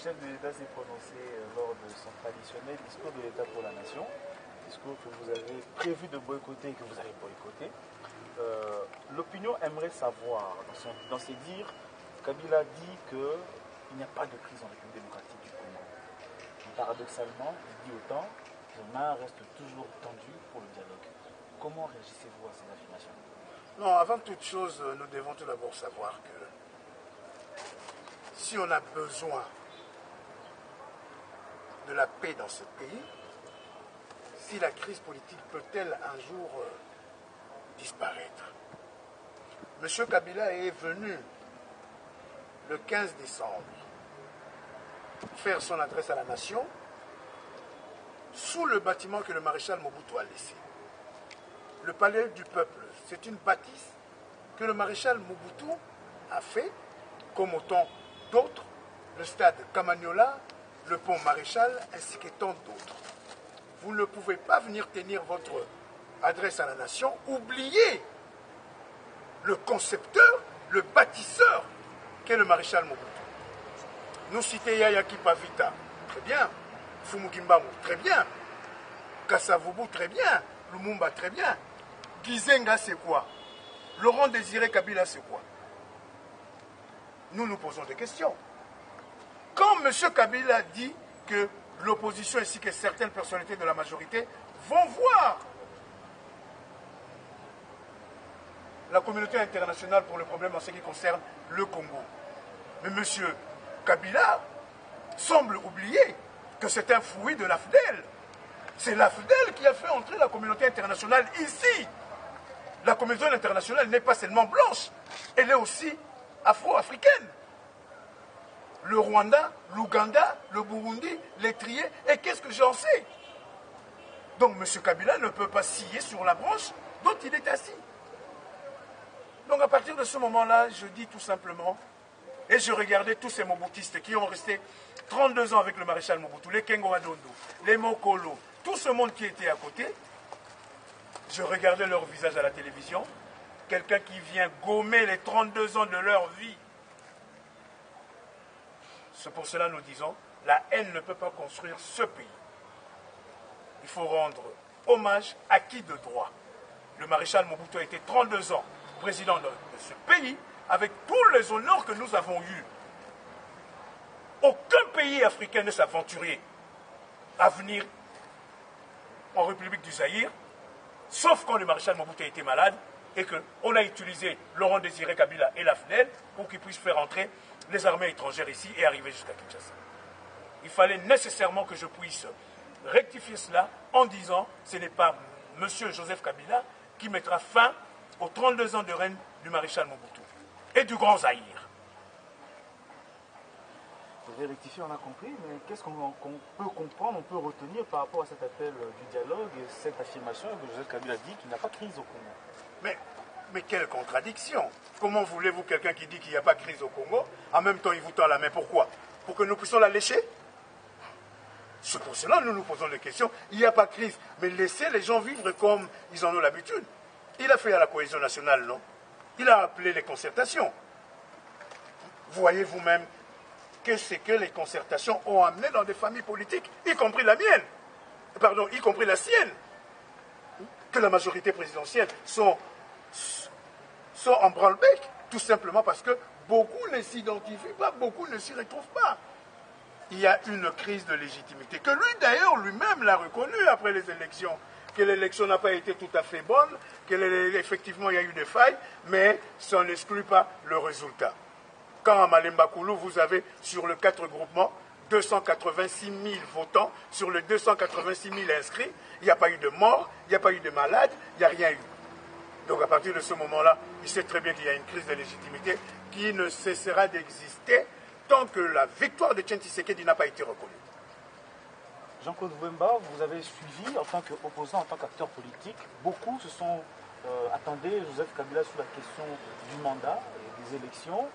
chef de l'État s'est prononcé lors de son traditionnel discours de l'État pour la nation, discours que vous avez prévu de boycotter et que vous avez boycotté. L'opinion aimerait savoir, dans ses dires, Kabila dit qu'il n'y a pas de crise en République démocratique du Congo. Et paradoxalement, il dit autant, les mains restent toujours tendues pour le dialogue. Comment réagissez-vous à ces affirmations? Non, avant toute chose, nous devons tout d'abord savoir que si on a besoin de la paix dans ce pays, si la crise politique peut-elle un jour disparaître. M. Kabila est venu le 15 décembre faire son adresse à la nation sous le bâtiment que le maréchal Mobutu a laissé. Le palais du peuple, c'est une bâtisse que le maréchal Mobutu a fait, comme autant d'autres, le stade Kamagnola, le pont Maréchal, ainsi que tant d'autres. Vous ne pouvez pas venir tenir votre adresse à la nation, oubliez le concepteur, le bâtisseur qu'est le maréchal Mobutu. Nous citons Yaya Kipavita, très bien. Fumukimbamu, très bien. Kassavubu, très bien. Lumumba, très bien. Gizenga, c'est quoi? Laurent Désiré Kabila, c'est quoi? Nous nous posons des questions. Quand M. Kabila dit que l'opposition ainsi que certaines personnalités de la majorité vont voir la communauté internationale pour le problème en ce qui concerne le Congo. Mais M. Kabila semble oublier que c'est un fruit de l'AFDEL. C'est l'AFDEL qui a fait entrer la communauté internationale ici. La communauté internationale n'est pas seulement blanche, elle est aussi afro-africaine. Le Rwanda, l'Ouganda, le Burundi, l'Érythrée, et qu'est-ce que j'en sais? Donc M. Kabila ne peut pas scier sur la branche dont il est assis. Donc à partir de ce moment-là, je dis tout simplement, et je regardais tous ces Mobutistes qui ont resté 32 ans avec le maréchal Mobutu, les Kengo Adondo, les Mokolo, tout ce monde qui était à côté, je regardais leur visage à la télévision, quelqu'un qui vient gommer les 32 ans de leur vie. C'est pour cela que nous disons, la haine ne peut pas construire ce pays. Il faut rendre hommage à qui de droit. Le maréchal Mobutu a été 32 ans président de ce pays, avec tous les honneurs que nous avons eus. Aucun pays africain ne s'aventurait à venir en République du Zaïre, sauf quand le maréchal Mobutu a été malade et qu'on a utilisé Laurent Désiré Kabila et l'AFNEL pour qu'ils puissent faire entrer les armées étrangères ici et arriver jusqu'à Kinshasa. Il fallait nécessairement que je puisse rectifier cela en disant que ce n'est pas M. Joseph Kabila qui mettra fin aux 32 ans de règne du maréchal Mobutu et du Grand Zaïre. Vous avez rectifié, on a compris, mais qu'est-ce qu'on peut comprendre, on peut retenir par rapport à cet appel du dialogue et cette affirmation que Joseph Kabila dit qu'il n'y a pas de crise au Congo? Mais quelle contradiction! Comment voulez-vous quelqu'un qui dit qu'il n'y a pas de crise au Congo, en même temps il vous tend la main? Pourquoi? Pour que nous puissions la lécher? C'est pour cela que nous nous posons des questions. Il n'y a pas de crise, mais laissez les gens vivre comme ils en ont l'habitude. Il a fait à la cohésion nationale, non? Il a appelé les concertations. Voyez vous-même que c'est que les concertations ont amené dans des familles politiques, y compris la mienne, pardon, y compris la sienne, que la majorité présidentielle sont en branle-bec, tout simplement parce que beaucoup ne s'identifient pas, beaucoup ne s'y retrouvent pas. Il y a une crise de légitimité, que lui d'ailleurs lui-même l'a reconnu après les élections, que l'élection n'a pas été tout à fait bonne, qu'effectivement il y a eu des failles, mais ça n'exclut pas le résultat. Quand à Malemba Koulou, vous avez sur le 4 groupements 286 000 votants, sur les 286 000 inscrits, il n'y a pas eu de mort, il n'y a pas eu de malade, il n'y a rien eu. Donc à partir de ce moment-là, il sait très bien qu'il y a une crise de légitimité qui ne cessera d'exister tant que la victoire de Tchéni Tshisekedi n'a pas été reconnue. Jean-Claude Wemba, vous avez suivi en tant qu'opposant, en tant qu'acteur politique. Beaucoup se sont attendus Joseph Kabila sur la question du mandat et des élections.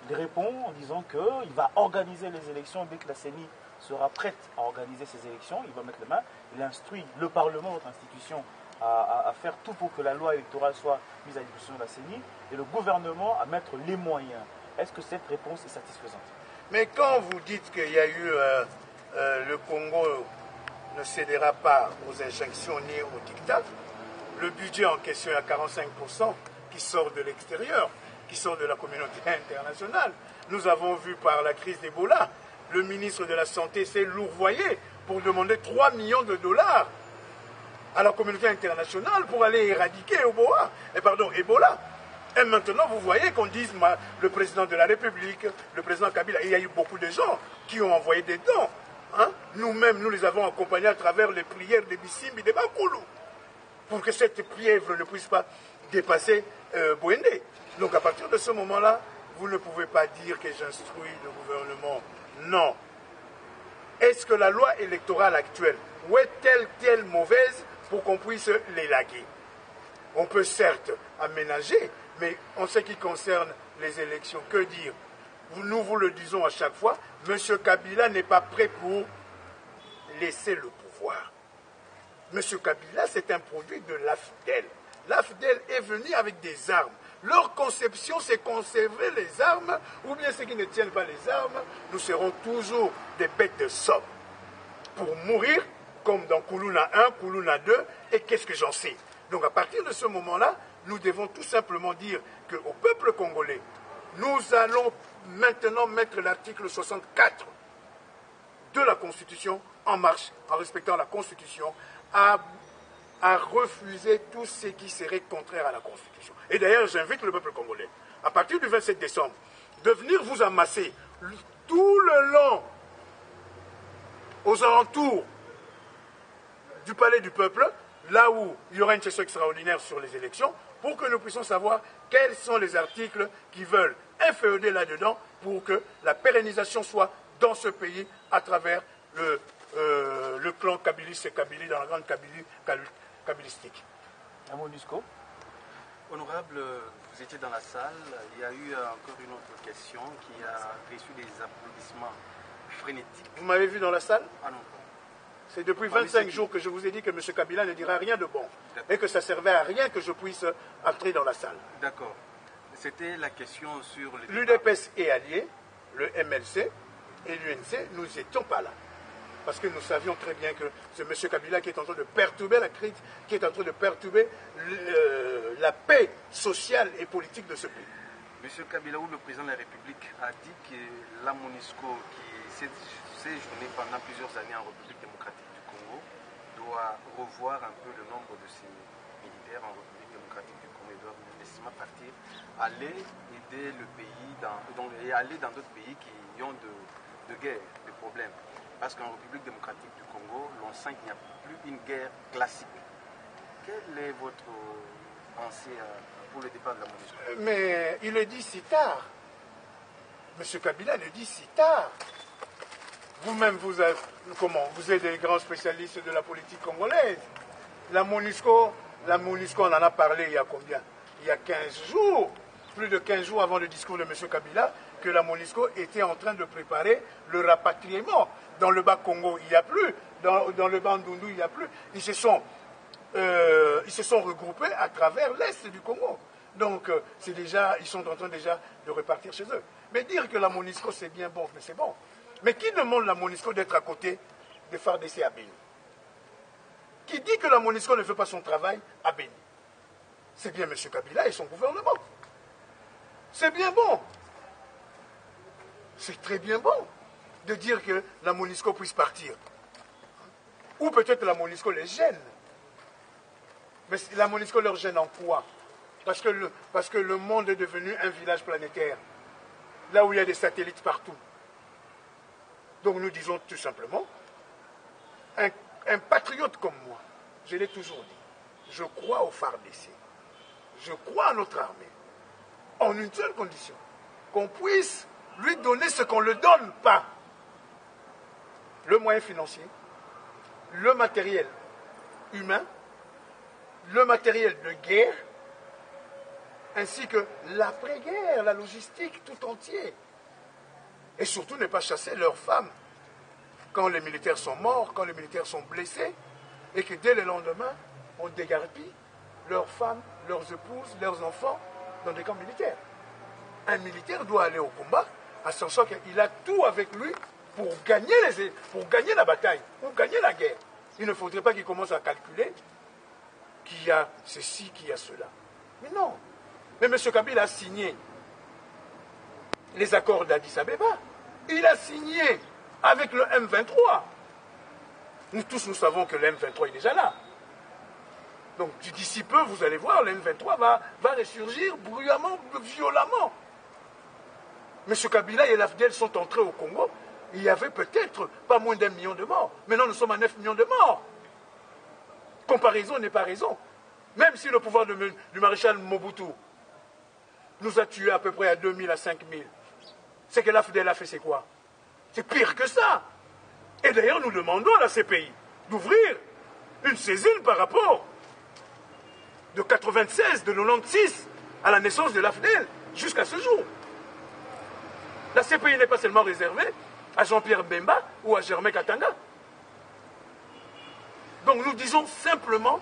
Il répond en disant qu'il va organiser les élections dès que la CENI sera prête à organiser ces élections. Il va mettre les mains. Il instruit le Parlement, notre institution, à faire tout pour que la loi électorale soit mise à disposition de la CENI et le gouvernement à mettre les moyens. Est-ce que cette réponse est satisfaisante? Mais quand vous dites qu'il y a eu le Congo ne cédera pas aux injonctions ni aux dictats, le budget en question est à 45% qui sort de l'extérieur, qui sort de la communauté internationale. Nous avons vu par la crise d'Ebola, le ministre de la Santé s'est lourvoyé pour demander 3 millions de dollars à la communauté internationale pour aller éradiquer Ebola. Et maintenant, vous voyez qu'on dise le président de la République, le président Kabila, il y a eu beaucoup de gens qui ont envoyé des dons. Hein? Nous-mêmes, nous les avons accompagnés à travers les prières de Bissimbi, de Bakoulou, pour que cette pièvre ne puisse pas dépasser Bouende. Donc à partir de ce moment-là, vous ne pouvez pas dire que j'instruis le gouvernement. Non. Est-ce que la loi électorale actuelle est-elle mauvaise pour qu'on puisse l'élaguer? On peut certes aménager, mais en ce qui concerne les élections, que dire? Nous vous le disons à chaque fois, M. Kabila n'est pas prêt pour laisser le pouvoir. M. Kabila, c'est un produit de l'AFDEL. L'AFDEL est venu avec des armes. Leur conception, c'est conserver les armes, ou bien ceux qui ne tiennent pas les armes, nous serons toujours des bêtes de somme. Pour mourir, comme dans Koulouna 1, Koulouna 2, et qu'est-ce que j'en sais? Donc à partir de ce moment-là, nous devons tout simplement dire qu'au peuple congolais, nous allons maintenant mettre l'article 64 de la Constitution en marche, en respectant la Constitution, à refuser tout ce qui serait contraire à la Constitution. Et d'ailleurs, j'invite le peuple congolais, à partir du 27 décembre, de venir vous amasser tout le long, aux alentours du palais du peuple, là où il y aura une session extraordinaire sur les élections, pour que nous puissions savoir quels sont les articles qui veulent inféoder là-dedans pour que la pérennisation soit dans ce pays à travers le clan kabiliste et Kabylie dans la grande Kabylie kabylistique. À Monusco. Honorable, vous étiez dans la salle, il y a eu encore une autre question qui a reçu des applaudissements frénétiques. Vous m'avez vu dans la salle? Ah non. C'est depuis 25 jours que je vous ai dit que M. Kabila ne dira rien de bon et que ça ne servait à rien que je puisse entrer dans la salle. D'accord. C'était la question sur... L'UDPS est allié, le MLC et l'UNC, nous n'étions pas là. Parce que nous savions très bien que c'est M. Kabila qui est en train de perturber la crise, qui est en train de perturber la paix sociale et politique de ce pays. M. Kabila, ou le président de la République, a dit que la MONUSCO, qui s'est séjourné pendant plusieurs années en République démocratique du Congo, doit revoir un peu le nombre de ses militaires en République démocratique du Congo. Ils doivent nécessairement partir, aller aider le pays, et aller dans d'autres pays qui ont de guerre, de problèmes. Parce qu'en République démocratique du Congo, l'on sent qu'il n'y a plus une guerre classique. Quelle est votre pensée pour le départ de la MONUSCO? Mais il le dit si tard. M. Kabila le dit si tard. Vous-même, vous êtes des grands spécialistes de la politique congolaise. La MONUSCO, on en a parlé il y a combien? Il y a 15 jours, plus de 15 jours avant le discours de M. Kabila, que la MONUSCO était en train de préparer le rapatriement. Dans le bas Congo, il n'y a plus. Dans le bas Ndundu, il n'y a plus. Ils se sont regroupés à travers l'est du Congo. Donc, ils sont en train déjà de repartir chez eux. Mais dire que la MONUSCO, c'est bien bon, mais c'est bon. Mais qui demande la MONUSCO d'être à côté de FARDC à Béni? Qui dit que la MONUSCO ne fait pas son travail à Béni? C'est bien M. Kabila et son gouvernement. C'est bien bon. C'est très bien bon de dire que la MONUSCO puisse partir. Ou peut-être la MONUSCO les gêne. Mais la MONUSCO leur gêne en quoi? Parce que le monde est devenu un village planétaire. Là où il y a des satellites partout. Donc nous disons tout simplement, un patriote comme moi, je l'ai toujours dit, je crois au FARDC, je crois à notre armée, en une seule condition, qu'on puisse lui donner ce qu'on ne le donne pas. Le moyen financier, le matériel humain, le matériel de guerre, ainsi que l'après-guerre, la logistique tout entier. Et surtout ne pas chasser leurs femmes quand les militaires sont morts, quand les militaires sont blessés, et que dès le lendemain, on dégarpille leurs femmes, leurs épouses, leurs enfants dans des camps militaires. Un militaire doit aller au combat à sachant qu'il a tout avec lui pour gagner la bataille, pour gagner la guerre. Il ne faudrait pas qu'il commence à calculer qu'il y a ceci, qu'il y a cela. Mais non. Mais M. Kabila a signé les accords d'Addis Abeba. Il a signé avec le M23. Nous tous, nous savons que le M23 est déjà là. Donc d'ici peu, vous allez voir, le M23 va ressurgir bruyamment, violemment. M. Kabila et l'AFDL sont entrés au Congo. Il y avait peut-être pas moins d'1 million de morts. Maintenant, nous sommes à 9 millions de morts. Comparaison n'est pas raison. Même si le pouvoir du maréchal Mobutu nous a tués à peu près à 2000 à 5000, c'est que l'AFDL a fait, c'est quoi? C'est pire que ça. Et d'ailleurs, nous demandons à la CPI d'ouvrir une saisine par rapport de 96, de 96 à la naissance de l'AFDL jusqu'à ce jour. La CPI n'est pas seulement réservée à Jean-Pierre Bemba ou à Germain Katanga. Donc nous disons simplement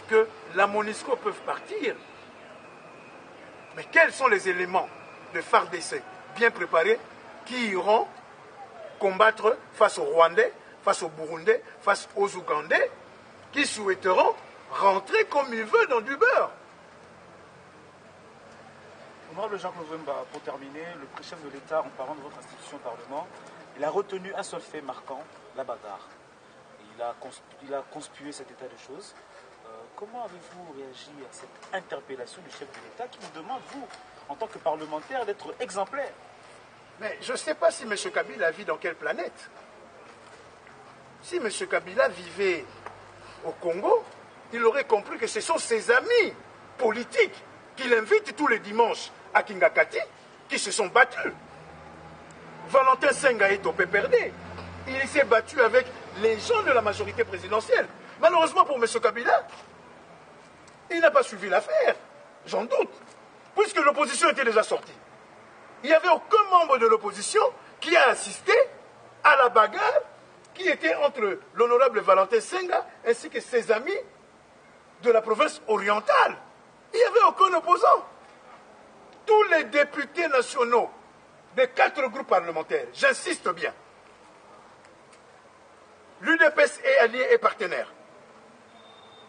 que la MONUSCO peuvent partir. Mais quels sont les éléments de FARDC bien préparés qui iront combattre face aux Rwandais, face aux Burundais, face aux Ougandais, qui souhaiteront rentrer comme ils veulent dans du beurre? Honorable Jean-Claude Wemba, pour terminer, le chef de l'État, en parlant de votre institution Parlement, il a retenu un seul fait marquant, la bagarre. Il a conspué cet état de choses. Comment avez-vous réagi à cette interpellation du chef de l'État qui vous demande, vous, en tant que parlementaire, d'être exemplaire? Mais je ne sais pas si M. Kabila vit dans quelle planète. Si M. Kabila vivait au Congo, il aurait compris que ce sont ses amis politiques qu'il invite tous les dimanches à Kingakati qui se sont battus. Valentin Senga est au PPRD. Il s'est battu avec les gens de la majorité présidentielle. Malheureusement pour M. Kabila, il n'a pas suivi l'affaire. J'en doute. Puisque l'opposition était déjà sortie. Il n'y avait aucun membre de l'opposition qui a assisté à la bagarre qui était entre l'honorable Valentin Senga ainsi que ses amis de la province orientale. Il n'y avait aucun opposant. Tous les députés nationaux des 4 groupes parlementaires, j'insiste bien, l'UDPS est allié et partenaire,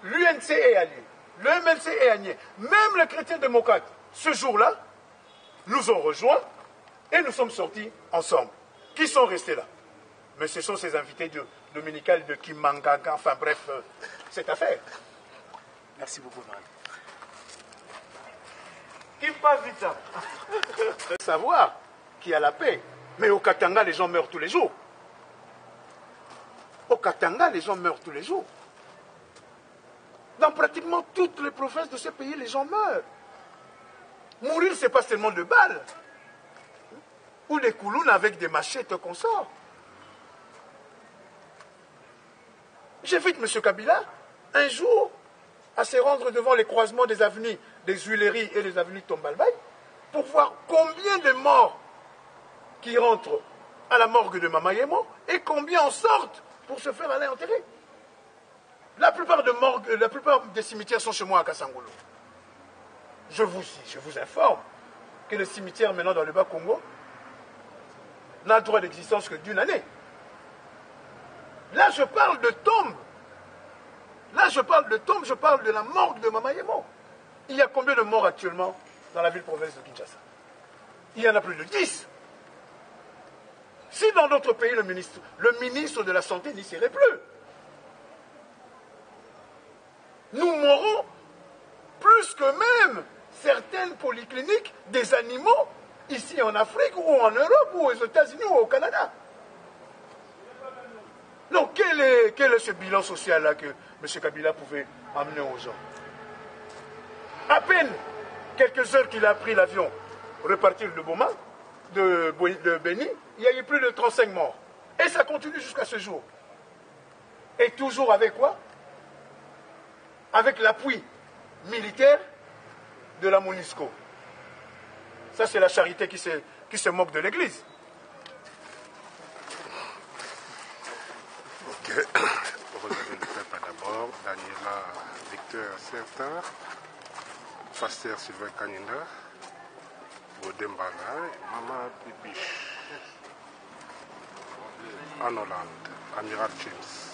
l'UNC est allié, le MLC est allié, même les chrétiens démocrates, ce jour-là, nous ont rejoints et nous sommes sortis ensemble. Qui sont restés là? Mais ce sont ces invités dominicales de Kimanganga, enfin bref, cette affaire. Merci beaucoup, Marie. Kimpa Vita. Savoir qu'il y a la paix. Mais au Katanga, les gens meurent tous les jours. Au Katanga, les gens meurent tous les jours. Dans pratiquement toutes les provinces de ce pays, les gens meurent. Mourir, ce n'est pas seulement de balles. Ou des coulounes avec des machettes qu'on sort. J'invite M. Kabila, un jour, à se rendre devant les croisements des avenues des Huileries et des avenues Tombalbaye, pour voir combien de morts qui rentrent à la morgue de Mamayemo et combien en sortent pour se faire aller enterrer. La plupart des cimetières sont chez moi à Kassangolo. Je vous informe que le cimetière maintenant dans le Bas-Congo n'a le droit d'existence que d'1 année. Là, je parle de tombes. Là, je parle de tombes, je parle de la morgue de Mamayemo. Il y a combien de morts actuellement dans la ville-province de Kinshasa? Il y en a plus de 10. Si dans d'autres pays, le ministre de la Santé n'y serait plus, nous mourrons plus que même certaines polycliniques des animaux ici en Afrique ou en Europe ou aux États-Unis ou au Canada. Donc quel est ce bilan social-là que M. Kabila pouvait amener aux gens? À peine quelques heures qu'il a pris l'avion repartir de Boma, de Beni, il y a eu plus de 35 morts. Et ça continue jusqu'à ce jour. Et toujours avec quoi? Avec l'appui militaire de la MONUSCO. Ça, c'est la charité qui se moque de l'Église. Ok. Relever le peuple d'abord. Daniela Victor Sertar, Pasteur Sylvain Kanyinda, Godembana, Maman Bibiche. en Hollande, Amiral James.